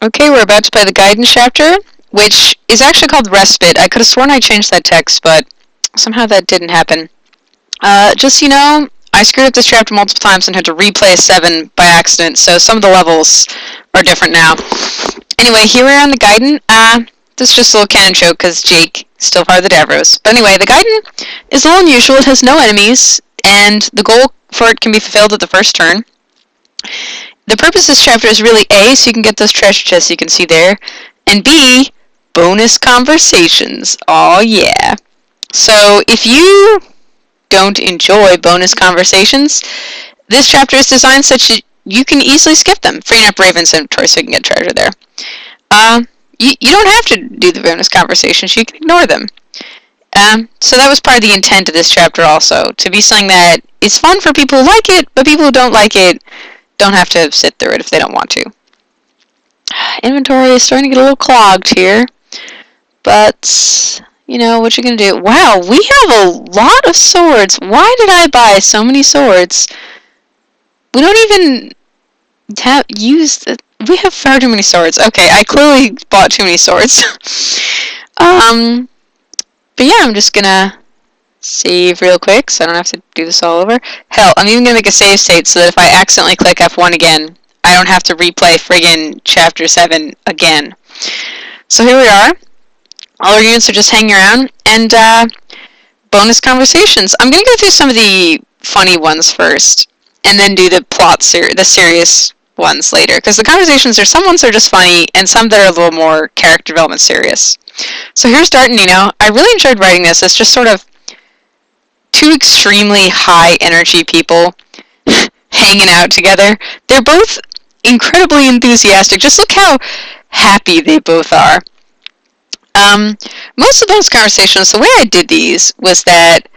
Okay, we're about to play the guidance chapter, which is actually called Respite. I could have sworn I changed that text, but somehow that didn't happen. Just so you know, I screwed up this chapter multiple times and had to replay a 7 by accident, so some of the levels are different now. Anyway, here we are on the Gaiden. This is just a little canon joke because Jake is still part of the Davros. But anyway, the Gaiden is a little unusual. It has no enemies, and the goal for it can be fulfilled at the first turn. The purpose of this chapter is really A, so you can get those treasure chests you can see there, and B, bonus conversations. Oh yeah. So if you don't enjoy bonus conversations, this chapter is designed such that you can easily skip them, freeing up Raven's inventory so you can get treasure there. You don't have to do the bonus conversations, you can ignore them. So that was part of the intent of this chapter also, to be something that is fun for people who like it, but people who don't like it don't have to sit through it if they don't want to. Inventory is starting to get a little clogged here, but you know, what you gonna do? Wow, we have a lot of swords. Why did I buy so many swords? We don't even we have far too many swords. Okay, I clearly bought too many swords. But yeah, I'm just gonna save real quick so I don't have to do this all over. Hell, I'm even gonna make a save state so that if I accidentally click F1 again, I don't have to replay friggin' Chapter 7 again. So here we are. All our units are just hanging around, and bonus conversations. I'm going to go through some of the funny ones first, and then do the the serious ones later, because the conversations are, some ones are just funny, and some that are a little more character development serious. So here's Dart and Nino. I really enjoyed writing this. It's just sort of two extremely high energy people hanging out together. They're both incredibly enthusiastic. Just look how happy they both are. Most of those conversations, the way I did these was that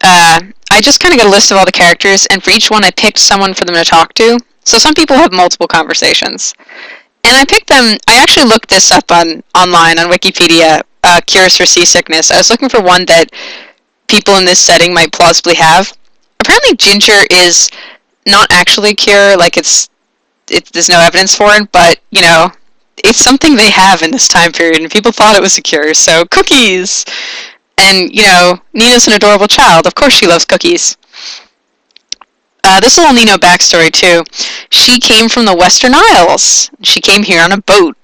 I just kind of got a list of all the characters, and for each one I picked someone for them to talk to. So some people have multiple conversations. And I picked them, I actually looked this up online on Wikipedia, cures for seasickness. I was looking for one that people in this setting might plausibly have. Apparently ginger is not actually a cure, like there's no evidence for it, but, you know, it's something they have in this time period, and people thought it was a cure, so cookies! And, you know, Nina's an adorable child. Of course she loves cookies. This little Nino backstory, too. She came from the Western Isles. She came here on a boat.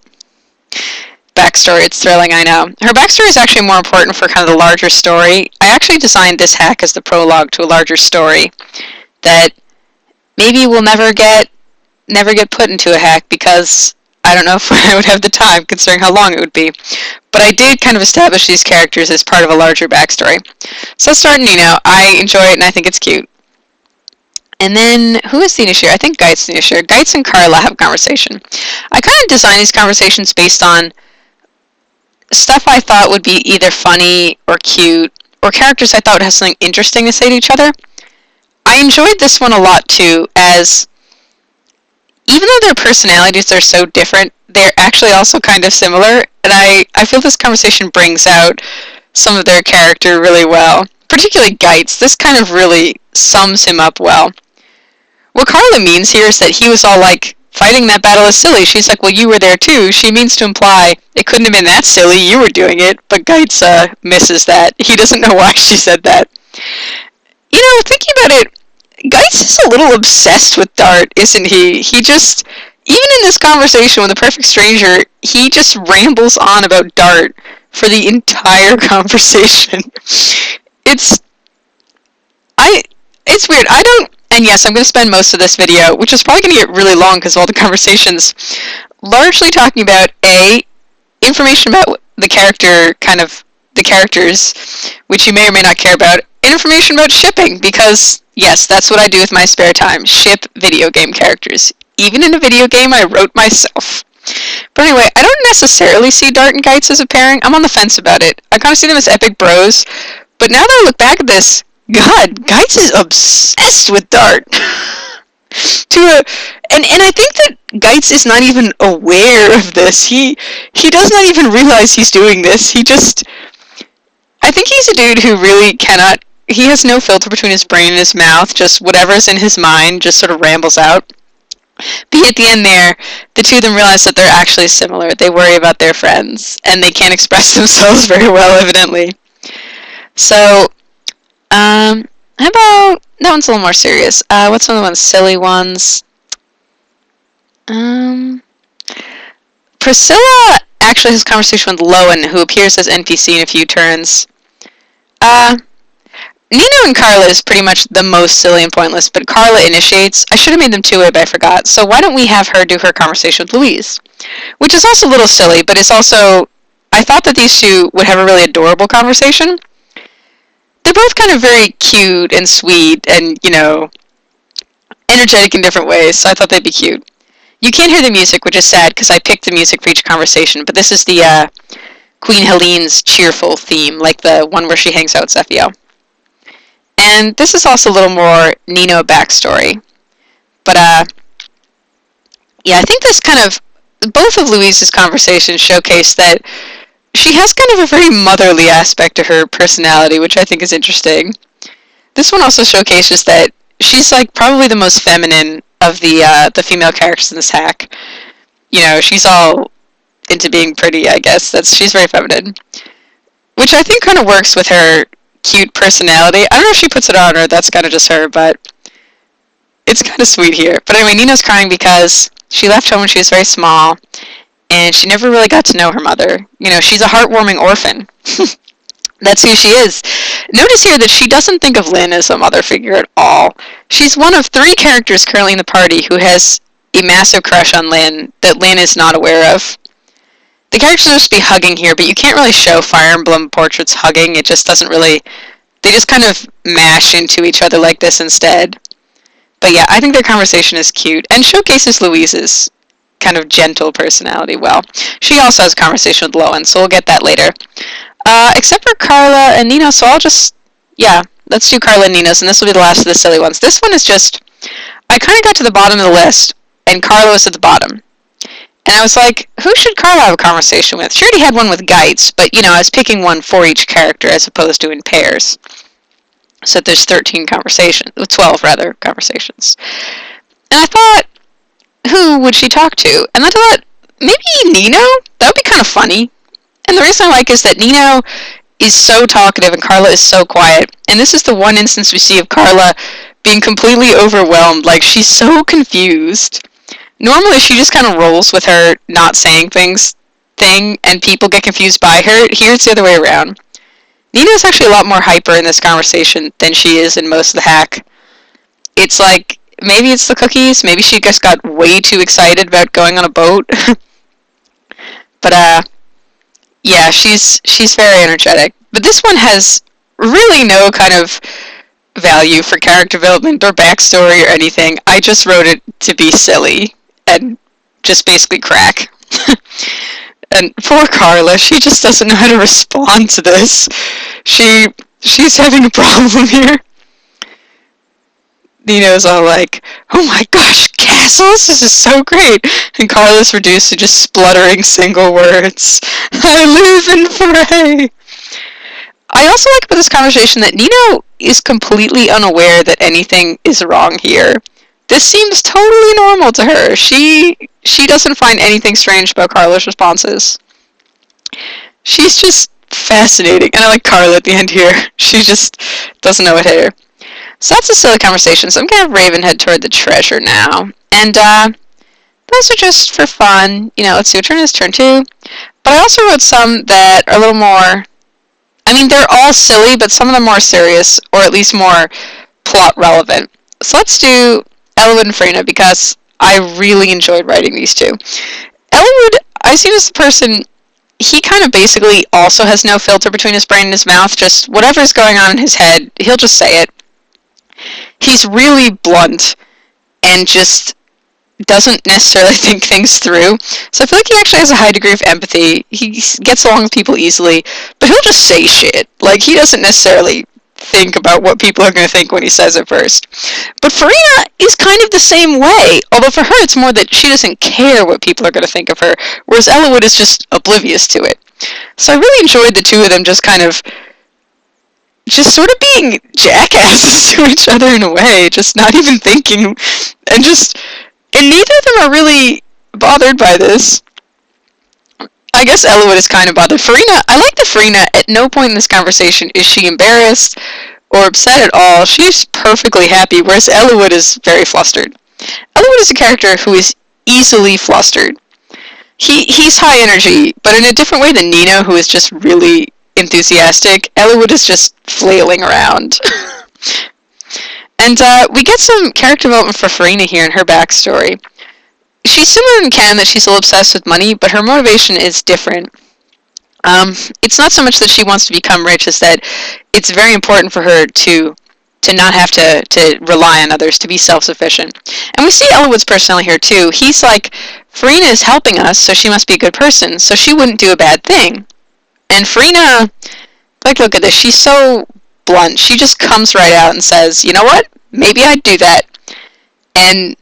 Backstory, it's thrilling, I know. Her backstory is actually more important for kind of the larger story. I actually designed this hack as the prologue to a larger story that maybe will never get put into a hack, because I don't know if I would have the time, considering how long it would be. But I did kind of establish these characters as part of a larger backstory. So let's start Nino. I enjoy it, and I think it's cute. And then, who is the initiator? I think Geit's the initiator. Geit's and Carla have a conversation. I kind of designed these conversations based on stuff I thought would be either funny or cute, or characters I thought would have something interesting to say to each other. I enjoyed this one a lot, too, as even though their personalities are so different, they're actually also kind of similar, and I feel this conversation brings out some of their character really well. Particularly Geit's. This kind of really sums him up well. What Carla means here is that he was all like, fighting that battle is silly. She's like, well, you were there too. She means to imply, it couldn't have been that silly, you were doing it, but Geit's misses that. He doesn't know why she said that. You know, thinking about it, Geit's is a little obsessed with Dart, isn't he? He just, even in this conversation with a perfect stranger, he just rambles on about Dart for the entire conversation. It's weird. And yes, I'm going to spend most of this video, which is probably going to get really long because of all the conversations, largely talking about, information about the characters, which you may or may not care about, and information about shipping, because, yes, that's what I do with my spare time, ship video game characters. Even in a video game I wrote myself. But anyway, I don't necessarily see Dart and Geit's as a pairing. I'm on the fence about it. I kind of see them as epic bros, but now that I look back at this, God, Geit's is obsessed with Dart. And I think that Geit's is not even aware of this. He does not even realize he's doing this. I think he's a dude who really he has no filter between his brain and his mouth, just whatever's in his mind just sort of rambles out. But at the end there, the two of them realize that they're actually similar. They worry about their friends, and they can't express themselves very well, evidently. So, how about that one's a little more serious. What's one of the ones silly ones? Priscilla actually has a conversation with Lowen, who appears as NPC in a few turns. Nino and Carla is pretty much the most silly and pointless, but Carla initiates. I should have made them two-way, but I forgot. So why don't we have her do her conversation with Louise? Which is also a little silly, but it's also... I thought that these two would have a really adorable conversation. They're both kind of very cute and sweet and, energetic in different ways, so I thought they'd be cute. You can't hear the music, which is sad, because I picked the music for each conversation, but this is the Queen Helene's cheerful theme, like the one where she hangs out with Zephyr. And this is also a little more Nino backstory. But, yeah, I think this kind of... Both of Louise's conversations showcase that she has kind of a very motherly aspect to her personality, which I think is interesting. This one also showcases that she's, like, probably the most feminine of the female characters in this hack. She's all into being pretty, I guess. She's very feminine. Which I think kind of works with her cute personality. I don't know if she puts it on or that's kind of just her, but it's kind of sweet here. But anyway, Nina's crying because she left home when she was very small, and she never really got to know her mother. She's a heartwarming orphan. That's who she is. Notice here that she doesn't think of Lynn as a mother figure at all. She's one of 3 characters currently in the party who has a massive crush on Lynn that Lynn is not aware of. The characters are supposed to be hugging here, but you can't really show Fire Emblem portraits hugging. It just doesn't really... They just kind of mash into each other like this instead. But yeah, I think their conversation is cute and showcases Louise's kind of gentle personality well. She also has a conversation with Lowen, so we'll get that later. Except for Carla and Nino, so I'll just... Yeah, let's do Carla and Nino's, and this will be the last of the silly ones. This one is just... I kind of got to the bottom of the list, and Carla was at the bottom. And I was like, who should Carla have a conversation with? She already had one with Geitz, but, I was picking one for each character as opposed to in pairs. So there's 12 conversations. And I thought, who would she talk to? And I thought, maybe Nino? That would be kind of funny. And the reason I like is that Nino is so talkative and Carla is so quiet. And this is the one instance we see of Carla being completely overwhelmed. Like, she's so confused. Normally, she just kind of rolls with her not saying thing, and people get confused by her. Here, it's the other way around. Nina's actually a lot more hyper in this conversation than she is in most of the hack. It's like, maybe it's the cookies, maybe she just got way too excited about going on a boat. But, yeah, she's very energetic. But this one has really no kind of value for character development or backstory or anything. I just wrote it to be silly and just basically crack. And poor Carla, she just doesn't know how to respond to this. She's having a problem here. Nino's all like, oh my gosh, castles? This is so great. And Carla's reduced to just spluttering single words. I live and pray. I also like about this conversation that Nino is completely unaware that anything is wrong here. This seems totally normal to her. She doesn't find anything strange about Carla's responses. She's just fascinating. And I like Carla at the end here. She just doesn't know what hit her. So that's a silly conversation. So I'm going to have Raven head toward the treasure now. And those are just for fun. Let's see, what turn is turn 2. But I also wrote some that are a little more... I mean, they're all silly, but some of them more serious, or at least more plot relevant. So let's do Eliwood and Freyna, because I really enjoyed writing these two. Eliwood, I see this person, he kind of basically also has no filter between his brain and his mouth, just whatever's going on in his head, he'll just say it. He's really blunt, and just doesn't necessarily think things through. So I feel like he actually has a high degree of empathy. He gets along with people easily, but he'll just say shit. Like, he doesn't necessarily think about what people are going to think when he says it first. But Freyna is kind of the same way, although for her it's more that she doesn't care what people are going to think of her, whereas Eliwood is just oblivious to it. So I really enjoyed the two of them just kind of just sort of being jackasses to each other in a way, just not even thinking, and just And neither of them are really bothered by this. I guess Eliwood is kind of bothered. Farina, I like that Farina, at no point in this conversation is she embarrassed or upset at all. She's perfectly happy, whereas Eliwood is very flustered. Eliwood is a character who is easily flustered. He's high energy, but in a different way than Nina, who is just really enthusiastic. Eliwood is just flailing around. And we get some character development for Farina here in her backstory. She's similar in canon that she's a little obsessed with money, but her motivation is different. It's not so much that she wants to become rich as that it's very important for her to not have to rely on others, to be self-sufficient. And we see Eliwood's personality here too. He's like, Farina is helping us, so she must be a good person, so she wouldn't do a bad thing. And Farina, like, look at this, she's so blunt. She just comes right out and says, you know what, maybe I'd do that. And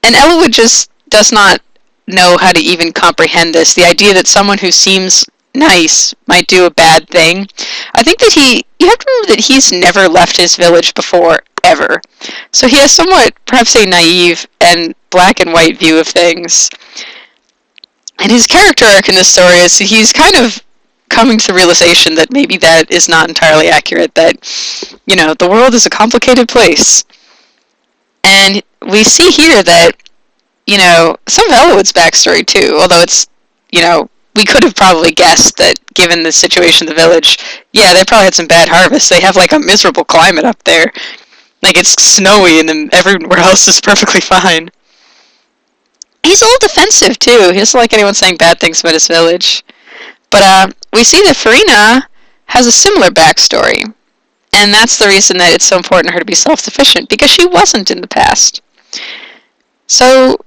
Eliwood just does not know how to even comprehend this. The idea that someone who seems nice might do a bad thing. I think that you have to remember that he's never left his village before, ever. So he has somewhat, perhaps a naive and black and white view of things. And his character arc in this story is he's kind of coming to the realization that maybe that is not entirely accurate, that, you know, the world is a complicated place. And we see here that, you know, some of Eliwood's backstory too, although it's, you know, we could have probably guessed that given the situation in the village, yeah, they probably had some bad harvests. They have like a miserable climate up there. Like it's snowy and then everywhere else is perfectly fine. He's a little defensive too. He doesn't like anyone saying bad things about his village. But we see that Farina has a similar backstory. And that's the reason that it's so important for her to be self-sufficient, because she wasn't in the past. So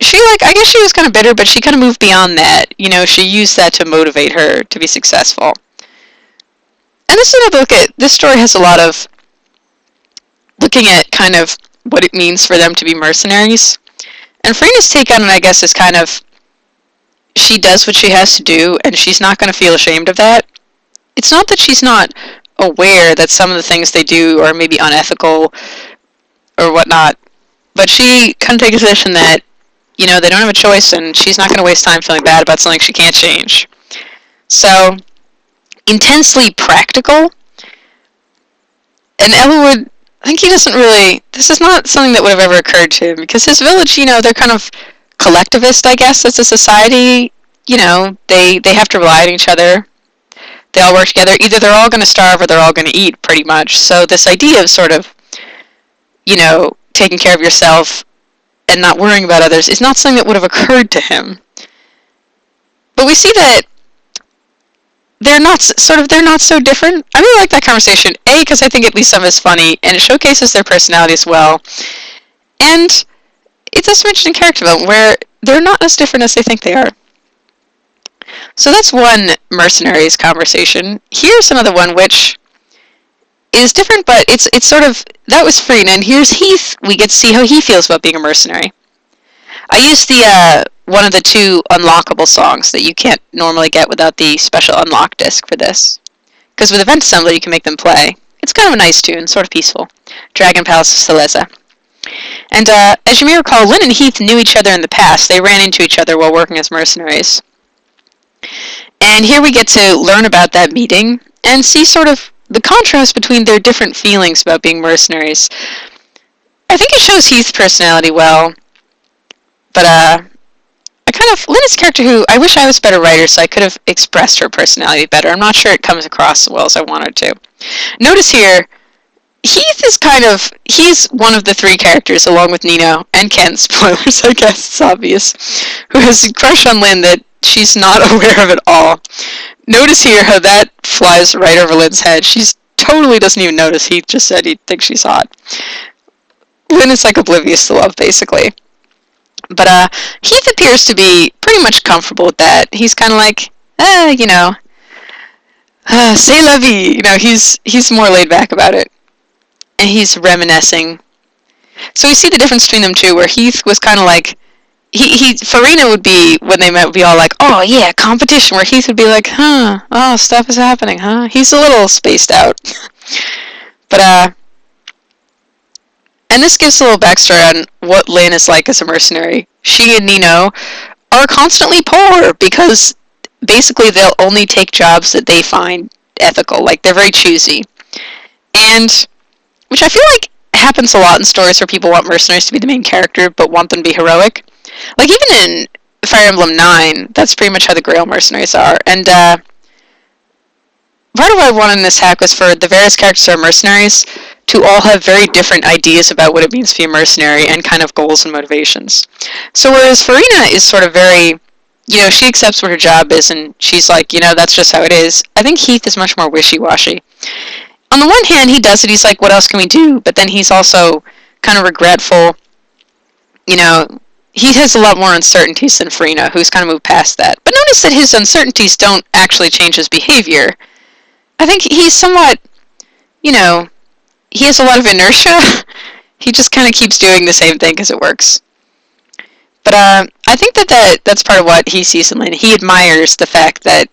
she, like, I guess she was kind of bitter, but she kind of moved beyond that. You know, she used that to motivate her to be successful. And this is another look at, this story has a lot of looking at kind of what it means for them to be mercenaries. And Farina's take on it, I guess, is kind of, she does what she has to do, and she's not going to feel ashamed of that. It's not that she's not aware that some of the things they do are maybe unethical or whatnot, but she kind of takes a position that, you know, they don't have a choice, and she's not going to waste time feeling bad about something she can't change. So, intensely practical. And Eliwood, I think he doesn't really, this is not something that would have ever occurred to him, because his village, you know, they're kind of collectivist, I guess, as a society. You know, they have to rely on each other. They all work together. Either they're all going to starve or they're all going to eat, pretty much. So this idea of sort of, you know, taking care of yourself and not worrying about others is not something that would have occurred to him. But we see that they're not so different. I really like that conversation. A, because I think at least some of it's funny, and it showcases their personality as well. And it's also interesting character development where they're not as different as they think they are. So that's one mercenaries conversation. Here's another one which is different, but it's sort of, that was Farina, and here's Heath. We get to see how he feels about being a mercenary. I used the one of the two unlockable songs that you can't normally get without the special unlock disc for this. Because with Event Assembler you can make them play. It's kind of a nice tune, sort of peaceful. Dragon Palace of Seleza. And as you may recall, Lyn and Heath knew each other in the past. They ran into each other while working as mercenaries. And here we get to learn about that meeting and see sort of the contrast between their different feelings about being mercenaries. I think it shows Heath's personality well. But Lyn is a character who I wish I was a better writer so I could have expressed her personality better. I'm not sure it comes across as well as I wanted to. Notice here, Heath is he's one of the three characters, along with Nino and Ken, spoilers, I guess, it's obvious, who has a crush on Lyn that she's not aware of at all. Notice here how that flies right over Lyn's head. She totally doesn't even notice. Heath just said he thinks she's hot. Lyn is like oblivious to love, basically. But Heath appears to be pretty much comfortable with that. He's kind of like, you know, c'est la vie. You know, he's more laid back about it. And he's reminiscing. So we see the difference between them too, where Heath was kind of like, Farina would be, when they met, would be all like, oh yeah, competition, where Heath would be like, oh, stuff is happening, huh? He's a little spaced out. But, And this gives a little backstory on what Lynn is like as a mercenary. She and Nino are constantly poor because basically they'll only take jobs that they find ethical. Like, they're very choosy. And, which I feel like happens a lot in stories where people want mercenaries to be the main character but want them to be heroic. Like, even in Fire Emblem 9, that's pretty much how the Grail mercenaries are. And part of what I wanted in this hack was for the various characters who are mercenaries to all have very different ideas about what it means to be a mercenary and kind of goals and motivations. So whereas Furina is sort of very, she accepts what her job is and she's like, that's just how it is. I think Heath is much more wishy-washy. On the one hand, he does it, he's like, what else can we do? But then he's also kind of regretful. He has a lot more uncertainties than Furina, who's kind of moved past that. But notice that his uncertainties don't actually change his behavior. I think he's somewhat, he has a lot of inertia. He just kind of keeps doing the same thing because it works. But I think that's part of what he sees in Lynn. He admires the fact that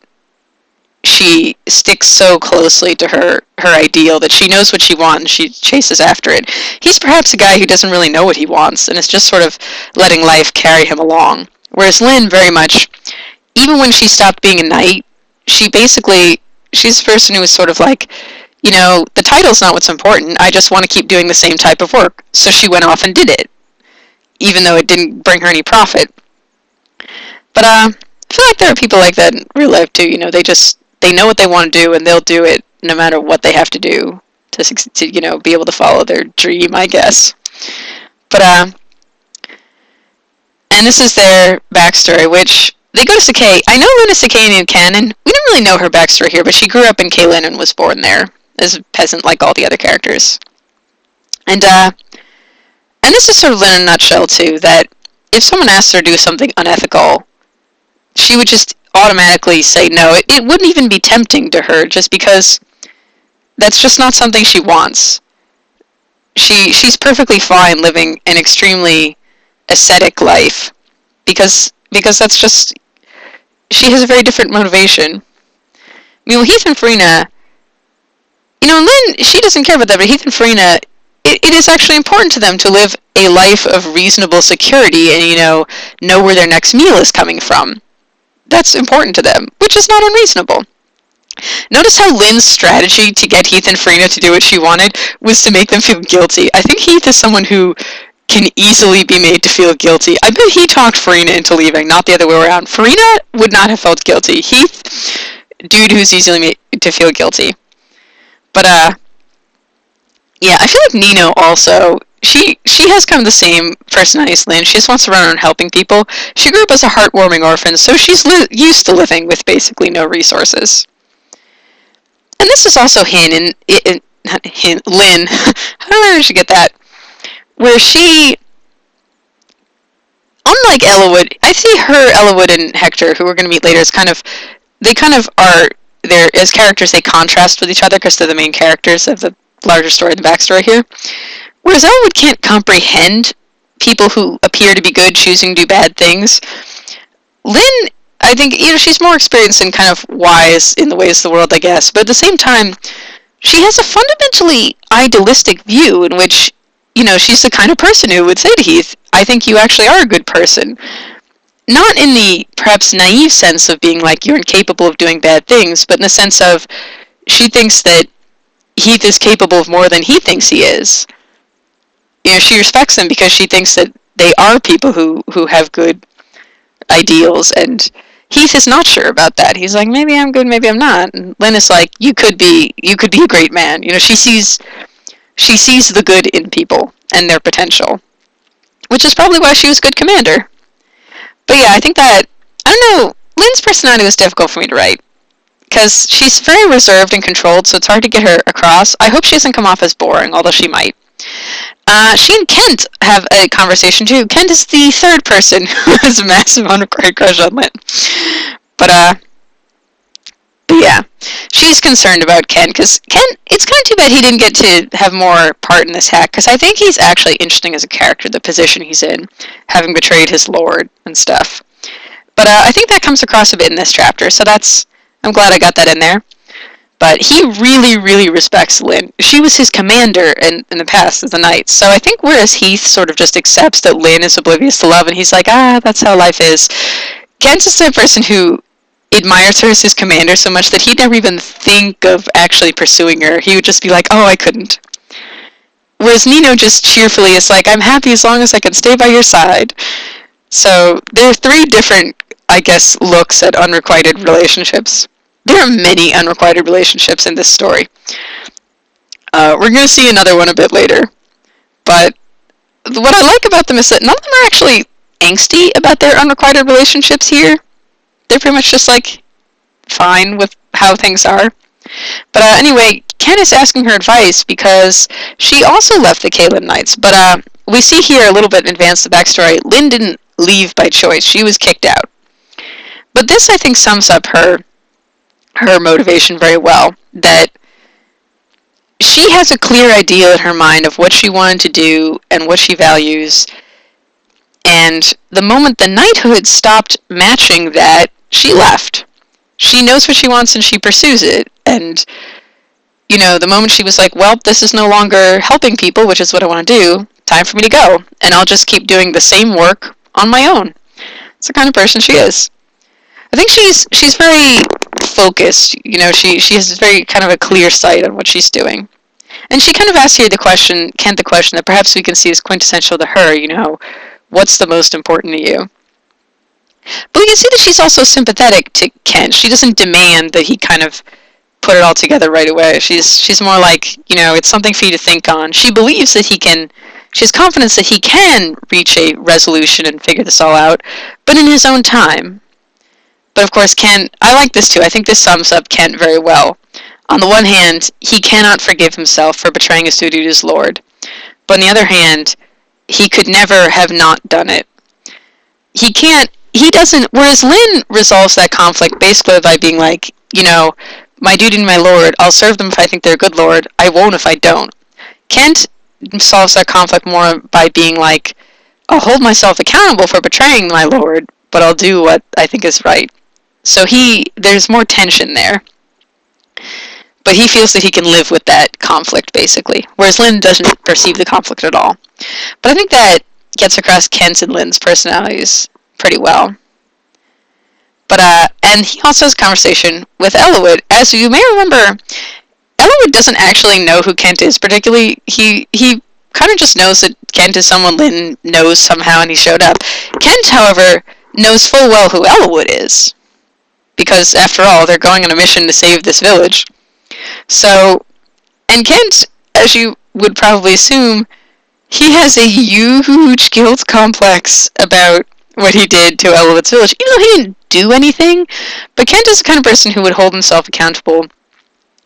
she sticks so closely to her ideal, that she knows what she wants and she chases after it. He's perhaps a guy who doesn't really know what he wants and is just sort of letting life carry him along. Whereas Lynn, very much, even when she stopped being a knight, she's a person who was sort of like, the title's not what's important, I just want to keep doing the same type of work. So she went off and did it, even though it didn't bring her any profit. But I feel like there are people like that in real life too. They know what they want to do and they'll do it no matter what they have to do to be able to follow their dream, I guess. But and this is their backstory, which they go to Sakai. I know Lynn is Sakaian canon. We don't really know her backstory here, but she grew up in Caelin and was born there as a peasant like all the other characters. And this is sort of Lynn in a nutshell too, that if someone asked her to do something unethical, she would just automatically say no. It wouldn't even be tempting to her just because that's just not something she wants. She's perfectly fine living an extremely ascetic life because that's just, she has a very different motivation. Heath and Furina, Lynn, she doesn't care about that, but Heath and Furina, it is actually important to them to live a life of reasonable security and, know where their next meal is coming from. That's important to them, which is not unreasonable. Notice how Lynn's strategy to get Heath and Furina to do what she wanted was to make them feel guilty. I think Heath is someone who can easily be made to feel guilty. I bet he talked Furina into leaving, not the other way around. Furina would not have felt guilty. Heath, dude who's easily made to feel guilty. But, yeah, I feel like Nino also, she has kind of the same personality as Lynn. She just wants to run around helping people. She grew up as a heartwarming orphan, so she's used to living with basically no resources. And this is also Lynn. I don't know if I should get that. Where she, unlike Ellawood, I see her, Ellawood, and Hector, who we're going to meet later, as they are, as characters, they contrast with each other because they're the main characters of the larger story, the backstory here. Whereas Ellawood can't comprehend people who appear to be good choosing to do bad things. Lynn, I think, she's more experienced and kind of wise in the ways of the world, I guess, but at the same time, she has a fundamentally idealistic view in which, she's the kind of person who would say to Heath, I think you actually are a good person. Not in the perhaps naive sense of being like you're incapable of doing bad things, but in the sense of she thinks that Heath is capable of more than he thinks he is. She respects them because she thinks that they are people who have good ideals, and Heath is not sure about that. He's like, maybe I'm good, maybe I'm not. And Lynn is like, you could be a great man. She sees the good in people and their potential, which is probably why she was a good commander. But yeah, I think that, I don't know, Lynn's personality was difficult for me to write, because she's very reserved and controlled, so it's hard to get her across. I hope she doesn't come off as boring, although she might. She and Kent have a conversation too. Kent is the third person who has a massive unrequited crush on Lynn. But yeah, she's concerned about Kent, because Kent, it's kind of too bad he didn't get to have more part in this hack, because I think he's actually interesting as a character, the position he's in, having betrayed his lord and stuff. But I think that comes across a bit in this chapter, so I'm glad I got that in there. But he really, really respects Lynn. She was his commander in the past as the Knights. So I think whereas Heath sort of just accepts that Lynn is oblivious to love, and he's like, that's how life is, Kent is the type of person who admires her as his commander so much that he'd never even think of actually pursuing her. He would just be like, I couldn't. Whereas Nino just cheerfully is like, I'm happy as long as I can stay by your side. So there are three different, I guess, looks at unrequited relationships. There are many unrequited relationships in this story. We're going to see another one a bit later. But what I like about them is that none of them are actually angsty about their unrequited relationships here. They're pretty much just, like, fine with how things are. But anyway, Ken is asking her advice because she also left the Caelin Knights. But we see here a little bit in advance the backstory. Lynn didn't leave by choice. She was kicked out. But this, I think, sums up her motivation very well. That she has a clear idea in her mind of what she wanted to do and what she values. And the moment the knighthood stopped matching that, she left. She knows what she wants and she pursues it. And, you know, the moment she was like, well, this is no longer helping people, which is what I want to do, time for me to go. And I'll just keep doing the same work on my own. It's the kind of person she is. I think she's very focused. You know, she has very kind of a clear sight on what she's doing. And she kind of asks here Kent the question that perhaps we can see as quintessential to her, you know, what's the most important to you? But we can see that she's also sympathetic to Kent. She doesn't demand that he kind of put it all together right away. She's more like, you know, it's something for you to think on. She believes that she has confidence that he can reach a resolution and figure this all out, but in his own time. But of course, Kent, I like this too. I think this sums up Kent very well. On the one hand, he cannot forgive himself for betraying his duty to his lord. But on the other hand, he could never have not done it. Whereas Lynn resolves that conflict basically by being like, you know, my duty to my lord, I'll serve them if I think they're a good lord, I won't if I don't. Kent solves that conflict more by being like, I'll hold myself accountable for betraying my lord, but I'll do what I think is right. So there's more tension there. But he feels that he can live with that conflict, basically. Whereas Lynn doesn't perceive the conflict at all. But I think that gets across Kent's and Lynn's personalities pretty well. But, and he also has a conversation with Eliwood. As you may remember, Eliwood doesn't actually know who Kent is particularly. He kind of just knows that Kent is someone Lynn knows somehow and he showed up. Kent, however, knows full well who Eliwood is. Because, after all, they're going on a mission to save this village. So, and Kent, as you would probably assume, he has a huge guilt complex about what he did to Eliwood's village, even though he didn't do anything. But Kent is the kind of person who would hold himself accountable,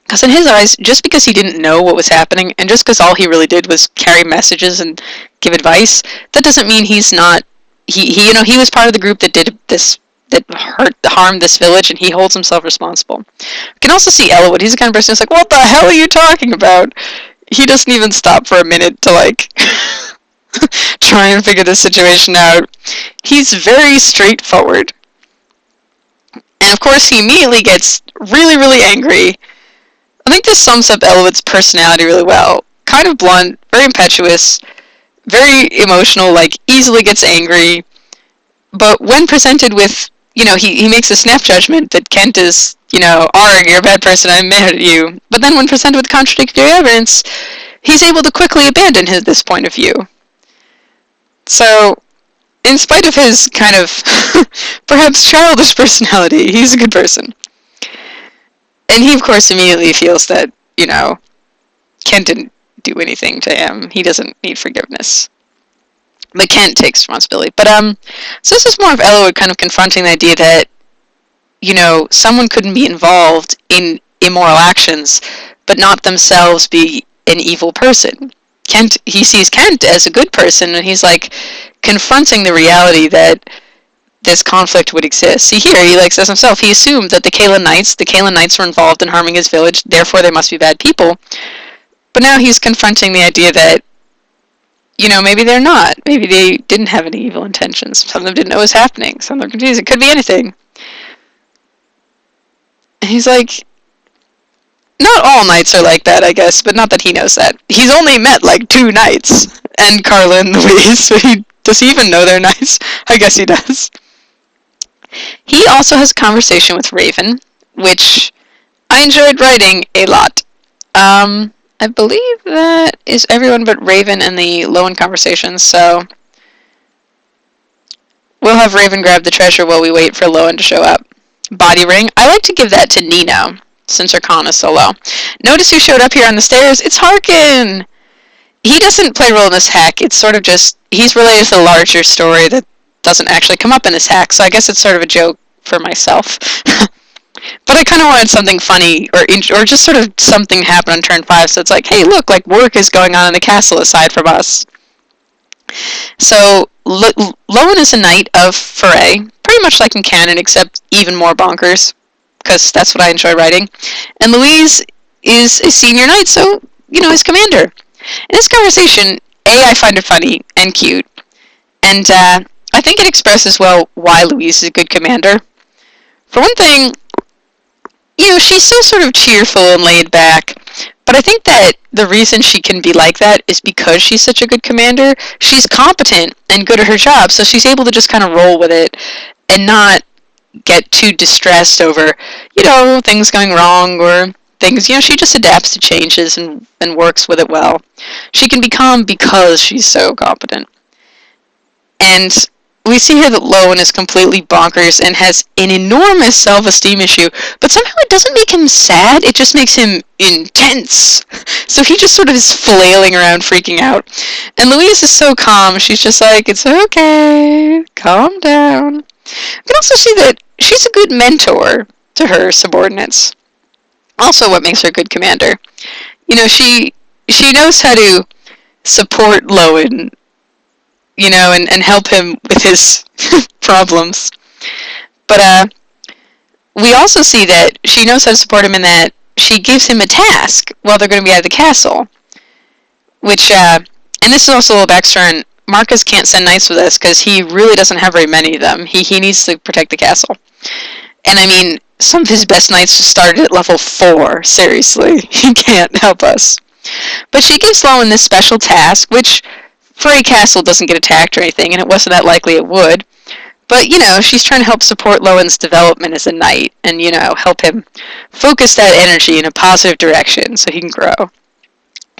because in his eyes, just because he didn't know what was happening, and just because all he really did was carry messages and give advice, that doesn't mean he's not, he was part of the group that did this, that harmed this village, and he holds himself responsible. You can also see Eliwood. He's the kind of person who's like, what the hell are you talking about? He doesn't even stop for a minute to, like, try and figure this situation out. He's very straightforward. And, of course, he immediately gets really, really angry. I think this sums up Eliwood's personality really well. Kind of blunt, very impetuous, very emotional, like, easily gets angry. But when presented with, you know, he makes a snap judgment that Kent is, you know, Arg, you're a bad person, I'm mad at you. But then when presented with contradictory evidence, he's able to quickly abandon this point of view. So, in spite of his kind of, perhaps childish personality, he's a good person. And he, of course, immediately feels that, you know, Kent didn't do anything to him. He doesn't need forgiveness. But Kent takes responsibility. But, so this is more of Eliwood kind of confronting the idea that, you know, someone couldn't be involved in immoral actions, but not themselves be an evil person. He sees Kent as a good person, and he's, like, confronting the reality that this conflict would exist. See here, he, like, says himself, he assumed that the Caelin Knights were involved in harming his village, therefore they must be bad people. But now he's confronting the idea that, you know, maybe they're not. Maybe they didn't have any evil intentions. Some of them didn't know what was happening. Some of them confused. It could be anything. And he's like, Not all knights are like that, I guess, but not that he knows that. He's only met like 2 knights, and Carla and Louise, so does he even know they're knights? I guess he does. He also has a conversation with Raven, which I enjoyed writing a lot. I believe that is everyone but Raven in the Lowen conversations, so we'll have Raven grab the treasure while we wait for Lowen to show up. Body ring. I like to give that to Nino, since her con is so low. Notice who showed up here on the stairs? It's Harkin! He doesn't play a role in this hack. It's sort of just, he's related to the larger story that doesn't actually come up in this hack, so I guess it's sort of a joke for myself. But I kind of wanted something funny, or just sort of something happen on turn 5, so it's like, hey, look, like, work is going on in the castle aside from us. So, Lowen is a knight of Foray, pretty much like in canon, except even more bonkers, because that's what I enjoy writing. And Louise is a senior knight, so, his commander. In this conversation, I find it funny and cute, and I think it expresses well why Louise is a good commander. For one thing, she's so sort of cheerful and laid back, but I think that the reason she can be like that is because she's such a good commander. She's competent and good at her job, so she's able to just kind of roll with it and not get too distressed over, things going wrong or things. She just adapts to changes and works with it well. She can be calm because she's so competent. And we see here that Lowen is completely bonkers and has an enormous self-esteem issue, but somehow it doesn't make him sad, it just makes him intense. So he just sort of is flailing around, freaking out. And Louise is so calm, she's just like, it's okay, calm down. You can also see that she's a good mentor to her subordinates. Also what makes her a good commander. She knows how to support Lowen, and help him with his problems. But we also see that she knows how to support him in that she gives him a task while they're going to be at the castle. Which, and this is also a little backstory on Marcus can't send knights with us because he really doesn't have very many of them. He needs to protect the castle. And I mean, some of his best knights started at level 4, seriously. He can't help us. But she gives Lowen this special task, which Foray Castle doesn't get attacked or anything, and it wasn't that likely it would. But, she's trying to help support Lowen's development as a knight and, help him focus that energy in a positive direction so he can grow.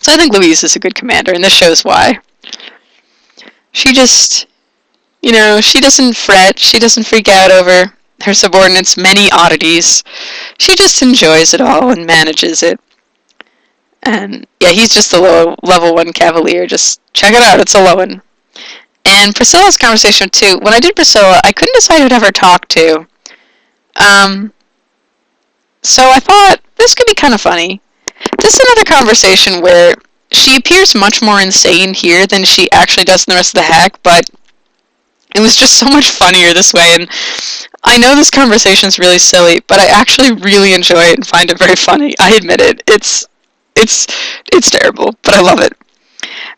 So I think Louise is a good commander, and this shows why. She just, she doesn't fret, she doesn't freak out over her subordinates' many oddities. She just enjoys it all and manages it. And yeah, he's just a level 1 cavalier. Just check it out, it's a Lowen. And Priscilla's conversation too. When I did Priscilla, I couldn't decide who to have her talk to. So I thought this could be kind of funny. This is another conversation where she appears much more insane here than she actually does in the rest of the hack, but it was just so much funnier this way. And I know this conversation is really silly, but I actually really enjoy it and find it very funny. I admit it. It's terrible, but I love it.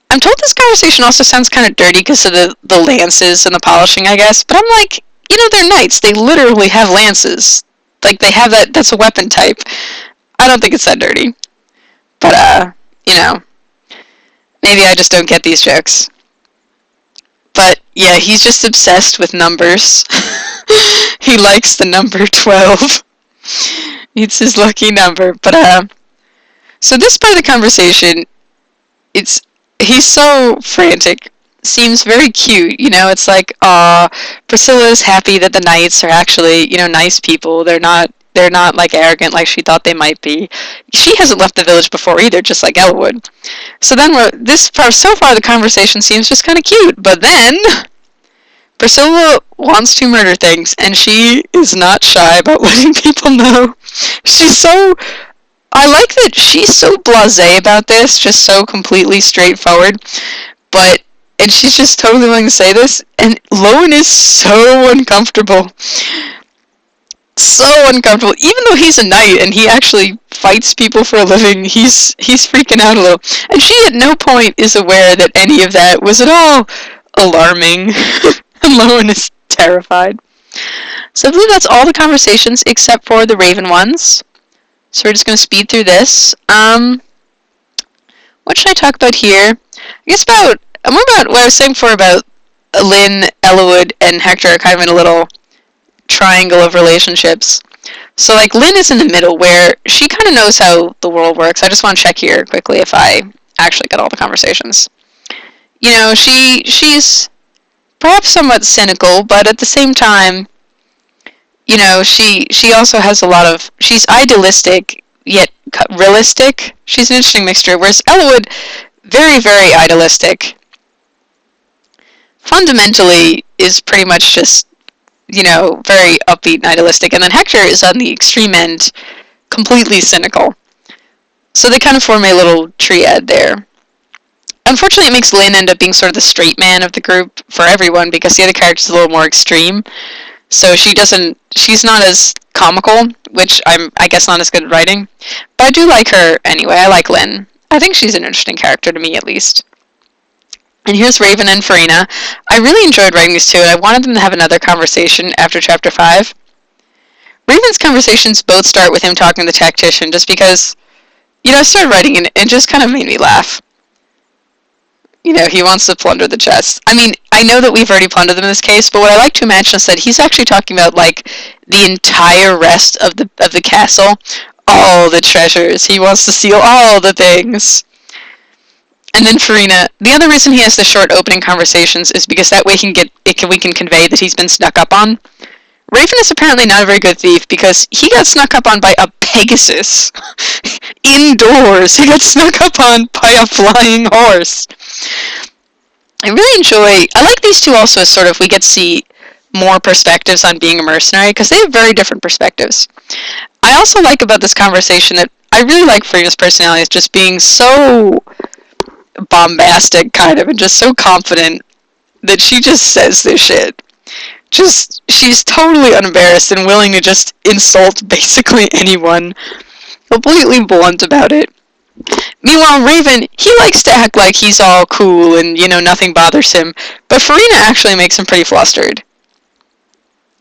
I'm told this conversation also sounds kind of dirty because of the lances and the polishing, I guess, but I'm like, they're knights. They literally have lances. Like, they have that's a weapon type. I don't think it's that dirty. But, maybe I just don't get these jokes. But, yeah, he's just obsessed with numbers. He likes the number 12. It's his lucky number. But, so this part of the conversation, he's so frantic, seems very cute, it's like, Priscilla's happy that the knights are actually, nice people, they're not like arrogant like she thought they might be. She hasn't left the village before either, just like Ella would. So then so far the conversation seems just kind of cute, but then Priscilla wants to murder things, and she is not shy about letting people know. I like that she's so blasé about this, just so completely straightforward, and she's just totally willing to say this, and Lowen is so uncomfortable. So uncomfortable. Even though he's a knight and he actually fights people for a living, he's freaking out a little. And she at no point is aware that any of that was at all alarming. And Lowen is terrified. So I believe that's all the conversations except for the Raven ones. So we're just going to speed through this. What should I talk about here? I guess more about what I was saying before about Lynn, Eliwood, and Hector are kind of in a little triangle of relationships. So, like, Lynn is in the middle, where she kind of knows how the world works. I just want to check here quickly if I actually got all the conversations. You know, she's perhaps somewhat cynical, but at the same time, you know, she also has a lot of... She's idealistic, yet realistic. She's an interesting mixture, whereas Eliwood, very, very idealistic. Fundamentally is pretty much just, you know, very upbeat and idealistic. And then Hector is on the extreme end, completely cynical. So they kind of form a little triad there. Unfortunately, it makes Lynn end up being sort of the straight man of the group for everyone, because the other character's a little more extreme. So she's not as comical, which I guess not as good at writing. But I do like her anyway. I like Lynn. I think she's an interesting character to me, at least. And here's Raven and Farina. I really enjoyed writing these two, and I wanted them to have another conversation after Chapter 5. Raven's conversations both start with him talking to the tactician, just because, you know, I started writing and it just kind of made me laugh. You know, he wants to plunder the chest. I mean, I know that we've already plundered them in this case, but what I like to imagine is that he's actually talking about, like, the entire rest of the castle. All the treasures. He wants to steal all the things. And then Farina, the other reason he has the short opening conversations is because that way we can convey that he's been snuck up on. Raven is apparently not a very good thief because he got snuck up on by a Pegasus. Indoors. He got snuck up on by a flying horse. I like these two also as sort of, we get to see more perspectives on being a mercenary, because they have very different perspectives. I also like about this conversation that I really like Farina's personality as just being so bombastic, kind of, and just so confident that she just says this shit. She's totally unembarrassed and willing to just insult basically anyone. Completely blunt about it. Meanwhile, Raven, he likes to act like he's all cool and, you know, nothing bothers him, but Farina actually makes him pretty flustered.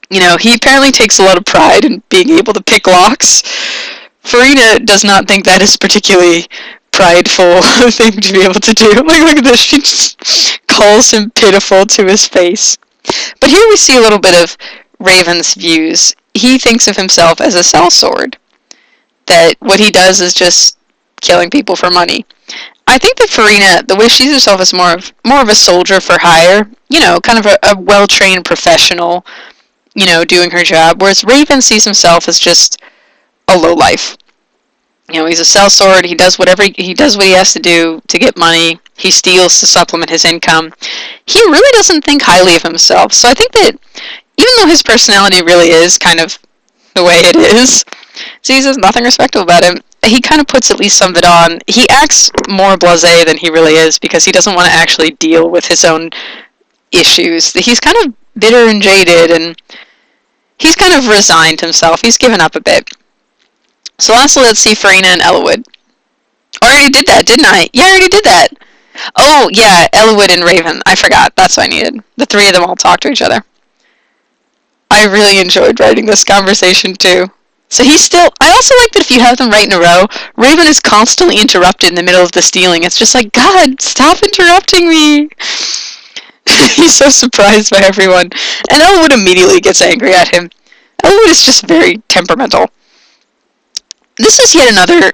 You know, he apparently takes a lot of pride in being able to pick locks. Farina does not think that is particularly prideful thing to be able to do. Like, look at this, she just calls him pitiful to his face. But here we see a little bit of Raven's views. He thinks of himself as a sellsword. That what he does is just killing people for money. I think that Farina, the way she sees herself is more of a soldier for hire. You know, kind of a well-trained professional, you know, doing her job. Whereas Raven sees himself as just a lowlife. You know, he's a sellsword. He does what he has to do to get money. He steals to supplement his income. He really doesn't think highly of himself. So I think that even though his personality really is kind of the way it is, sees there's nothing respectable about him, he kind of puts at least some of it on. He acts more blasé than he really is because he doesn't want to actually deal with his own issues. He's kind of bitter and jaded, and he's kind of resigned himself. He's given up a bit. So lastly, let's see Farina and Eliwood. I already did that, didn't I? Yeah, I already did that. Oh, yeah, Eliwood and Raven. I forgot. That's what I needed. The three of them all talk to each other. I really enjoyed writing this conversation, too. So I also like that if you have them right in a row, Raven is constantly interrupted in the middle of the stealing. It's just like, God, stop interrupting me. He's so surprised by everyone. And Eliwood immediately gets angry at him. Eliwood is just very temperamental. This is yet another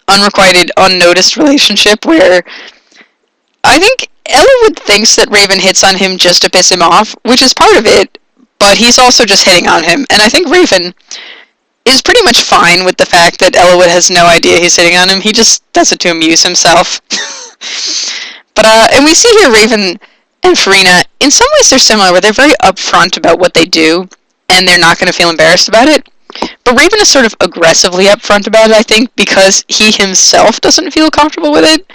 unrequited, unnoticed relationship where I think Eliwood thinks that Raven hits on him just to piss him off, which is part of it, but he's also just hitting on him. And I think Raven is pretty much fine with the fact that Eliwood has no idea he's hitting on him. He just does it to amuse himself. But, and we see here Raven and Farina, in some ways they're similar, where they're very upfront about what they do, and they're not going to feel embarrassed about it. But Raven is sort of aggressively upfront about it, I think, because he himself doesn't feel comfortable with it.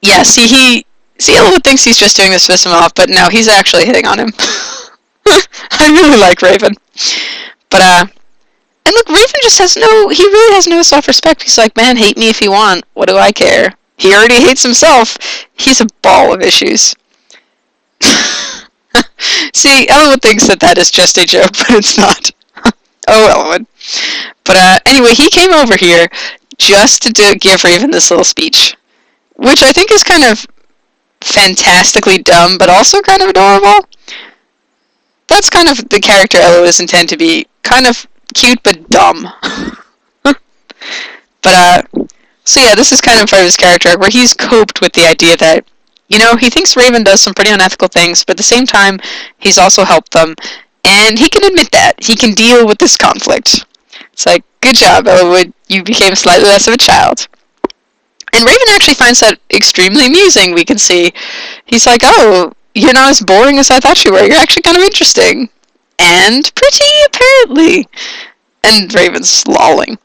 Yeah, Eliwood thinks he's just doing this to piss him off, but no, he's actually hitting on him. I really like Raven. But, and look, Raven just he really has no self-respect. He's like, man, hate me if you want. What do I care? He already hates himself. He's a ball of issues. See, Eliwood thinks that is just a joke, but it's not. Oh, Eliwood. But anyway, he came over here just to give Raven this little speech, which I think is kind of fantastically dumb, but also kind of adorable. That's kind of the character Ella is intended to be. Kind of cute, but dumb. But, so yeah, this is kind of part of his character arc, where he's coped with the idea that, you know, he thinks Raven does some pretty unethical things, but at the same time, he's also helped them, and he can admit that. He can deal with this conflict. It's like, good job, Elwood, you became slightly less of a child. And Raven actually finds that extremely amusing, we can see. He's like, oh, you're not as boring as I thought you were. You're actually kind of interesting. And pretty, apparently. And Raven's lolling.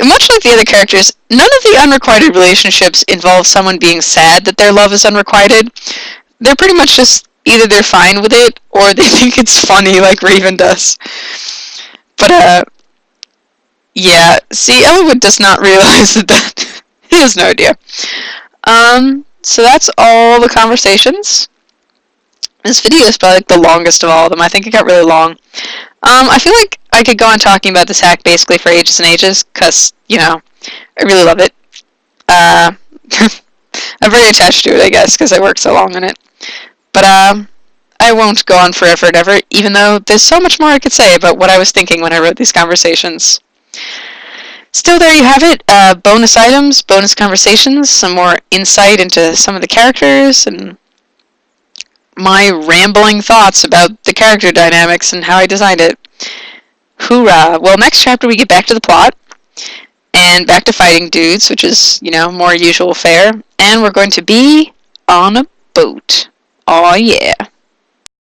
Much like the other characters, none of the unrequited relationships involve someone being sad that their love is unrequited. They're pretty much just, either they're fine with it, or they think it's funny like Raven does. But, yeah, see, Elwood does not realize that he has no idea. So that's all the conversations. This video is probably like the longest of all of them. I think it got really long. I feel like I could go on talking about this hack basically for ages and ages, because, you know, I really love it. I'm very attached to it, I guess, because I worked so long on it. But, I won't go on forever and ever, even though there's so much more I could say about what I was thinking when I wrote these conversations. Still, there you have it. Bonus items, bonus conversations, some more insight into some of the characters, and my rambling thoughts about the character dynamics and how I designed it. Hoorah! Well, next chapter we get back to the plot, and back to fighting dudes, which is, you know, more usual fare, and we're going to be on a boat. Aw, yeah.